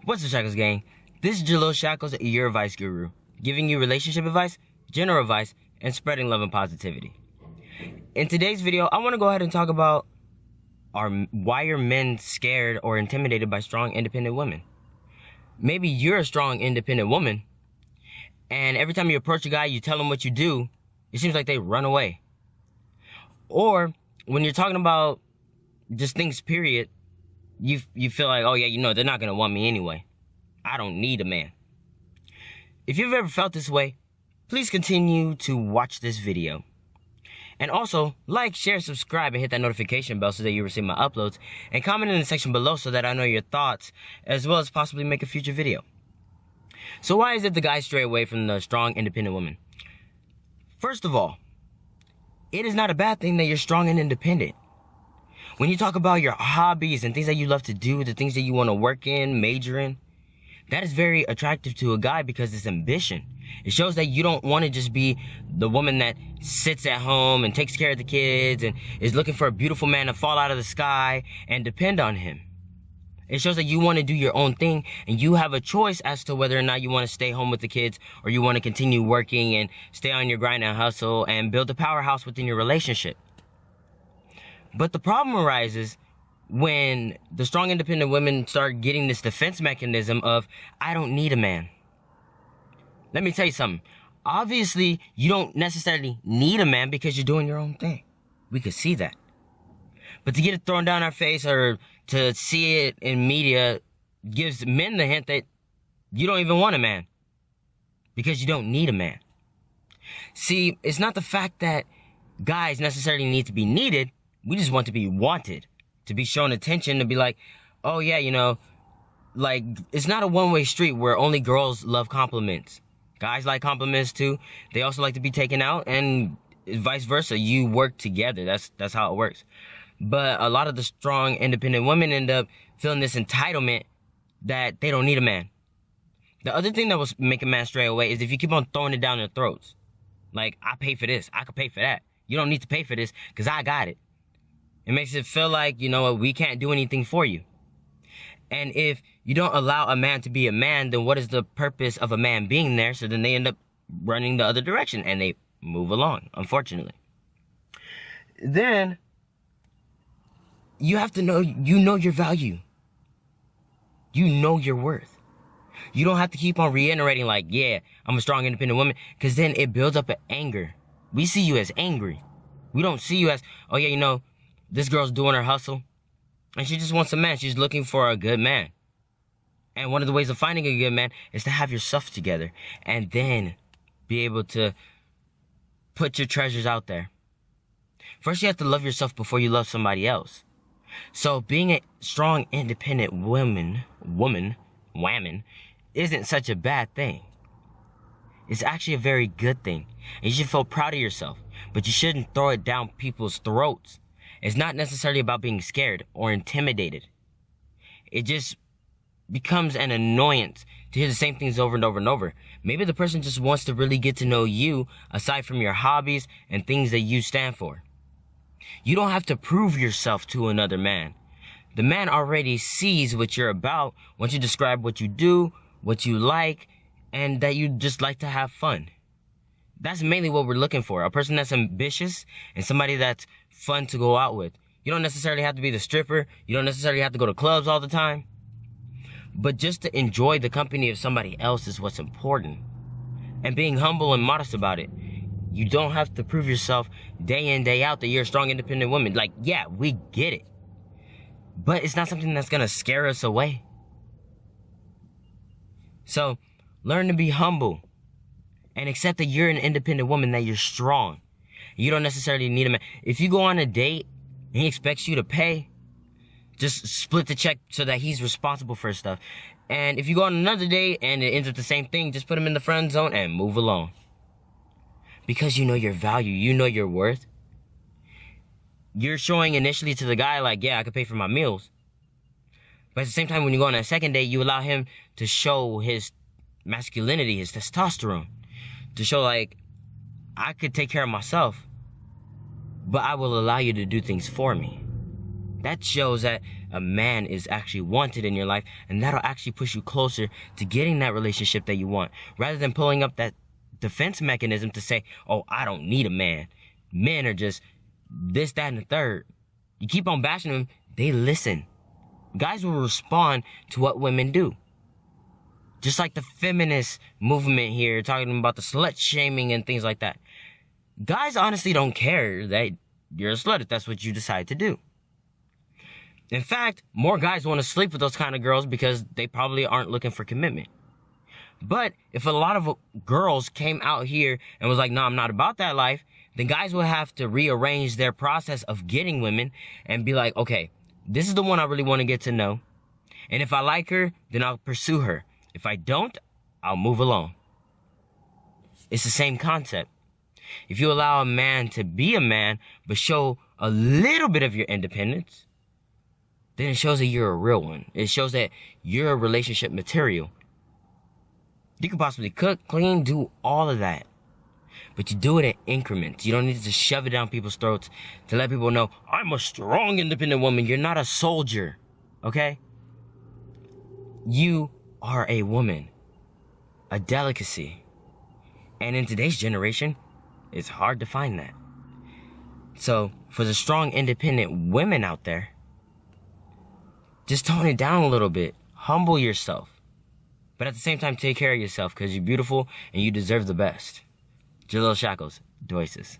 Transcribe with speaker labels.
Speaker 1: What's up, Shacklz gang? This is Jaleel Shacklz, your advice guru, giving you relationship advice, general advice, and spreading love and positivity. In today's video, I want to go ahead and talk about why are men scared or intimidated by strong, independent women. Maybe you're a strong, independent woman, and every time you approach a guy, you tell him what you do, it seems like they run away. Or when you're talking about just things, period, you feel like, oh yeah, they're not going to want me anyway. I don't need a man. If you've ever felt this way, please continue to watch this video. And also, like, share, subscribe, and hit that notification bell so that you receive my uploads. And comment in the section below so that I know your thoughts, as well as possibly make a future video. So why is it the guys stray away from the strong, independent woman? First of all, it is not a bad thing that you're strong and independent. When you talk about your hobbies and things that you love to do, the things that you want to work in, major in, that is very attractive to a guy because it's ambition. It shows that you don't want to just be the woman that sits at home and takes care of the kids and is looking for a beautiful man to fall out of the sky and depend on him. It shows that you want to do your own thing and you have a choice as to whether or not you want to stay home with the kids or you want to continue working and stay on your grind and hustle and build a powerhouse within your relationship. But the problem arises when the strong, independent women start getting this defense mechanism of, I don't need a man. Let me tell you something. Obviously, you don't necessarily need a man because you're doing your own thing. We could see that. But to get it thrown down our face or to see it in media gives men the hint that you don't even want a man because you don't need a man. See, it's not the fact that guys necessarily need to be needed. We just want to be wanted, to be shown attention, to be like, oh yeah, like, it's not a one-way street where only girls love compliments. Guys like compliments too. They also like to be taken out, and vice versa. You work together. That's how it works. But a lot of the strong, independent women end up feeling this entitlement that they don't need a man. The other thing that will make a man stray away is if you keep on throwing it down their throats. Like, I pay for this. I could pay for that. You don't need to pay for this because I got it. It makes it feel like, we can't do anything for you. And if you don't allow a man to be a man, then what is the purpose of a man being there? So then they end up running the other direction and they move along, unfortunately. Then you have to know, your value. You know your worth. You don't have to keep on reiterating like, yeah, I'm a strong, independent woman, because then it builds up an anger. We see you as angry. We don't see you as, oh yeah, this girl's doing her hustle, and she just wants a man. She's looking for a good man. And one of the ways of finding a good man is to have your stuff together and then be able to put your treasures out there. First, you have to love yourself before you love somebody else. So being a strong, independent woman, isn't such a bad thing. It's actually a very good thing. And you should feel proud of yourself, but you shouldn't throw it down people's throats. It's not necessarily about being scared or intimidated. It just becomes an annoyance to hear the same things over and over and over. Maybe the person just wants to really get to know you aside from your hobbies and things that you stand for. You don't have to prove yourself to another man. The man already sees what you're about once you describe what you do, what you like, and that you just like to have fun. That's mainly what we're looking for. A person that's ambitious and somebody that's fun to go out with. You don't necessarily have to be the stripper. You don't necessarily have to go to clubs all the time. But just to enjoy the company of somebody else is what's important. And being humble and modest about it. You don't have to prove yourself day in, day out that you're a strong, independent woman. Like, yeah, we get it. But it's not something that's going to scare us away. So, learn to be humble. And accept that you're an independent woman, that you're strong. You don't necessarily need a man. If you go on a date and he expects you to pay, just split the check so that he's responsible for stuff. And if you go on another date and it ends up the same thing, just put him in the friend zone and move along. Because you know your value, you know your worth. You're showing initially to the guy like, yeah, I could pay for my meals. But at the same time, when you go on a second date, you allow him to show his masculinity, his testosterone. To show like, I could take care of myself, but I will allow you to do things for me. That shows that a man is actually wanted in your life, and that'll actually push you closer to getting that relationship that you want, rather than pulling up that defense mechanism to say, oh, I don't need a man. Men are just this, that, and the third. You keep on bashing them, they listen. Guys will respond to what women do. Just like the feminist movement here, talking about the slut shaming and things like that. Guys honestly don't care that you're a slut if that's what you decide to do. In fact, more guys want to sleep with those kind of girls because they probably aren't looking for commitment. But if a lot of girls came out here and was like, no, I'm not about that life, then guys will have to rearrange their process of getting women and be like, okay, this is the one I really want to get to know. And if I like her, then I'll pursue her. If I don't, I'll move along. It's the same concept. If you allow a man to be a man, but show a little bit of your independence, then it shows that you're a real one. It shows that you're a relationship material. You can possibly cook, clean, do all of that. But you do it in increments. You don't need to shove it down people's throats to let people know, I'm a strong, independent woman. You're not a soldier, okay? You are a woman, a delicacy. And in today's generation, it's hard to find that. So, for the strong, independent women out there, just tone it down a little bit. Humble yourself. But at the same time, take care of yourself because you're beautiful and you deserve the best. Jaleel Shacklz, Deuces.